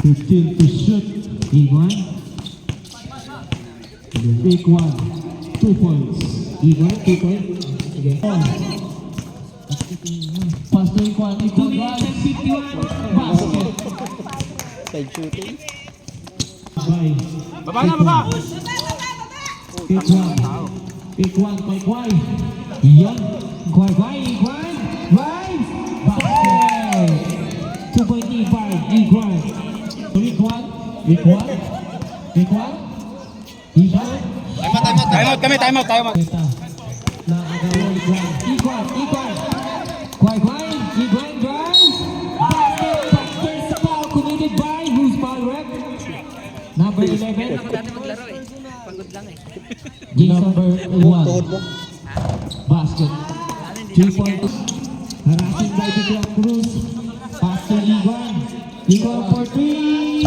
15 to shoot. Iguan. Big one. 2 points. Iguan, 2 points. Again. Pass to Iguan. Iguan drive. 51. Basket. Side shooting. Bye. Baba na, baba! Big one. Big one. Kway. Yan. Kway. Iguan. Drive. Basket. 2 point Iguan. Iguan. Iguan. Time out. Kita na agawan Iguan. Kway. Iguan drive. Basket sa foul committed by who's foul rep? Number 11. Ako dati maglaro eh. Pagod lang eh. Number 1. Basket. 2 points. Harassing by the Clark Cruz. Pass to Iguan. Iguan for 3.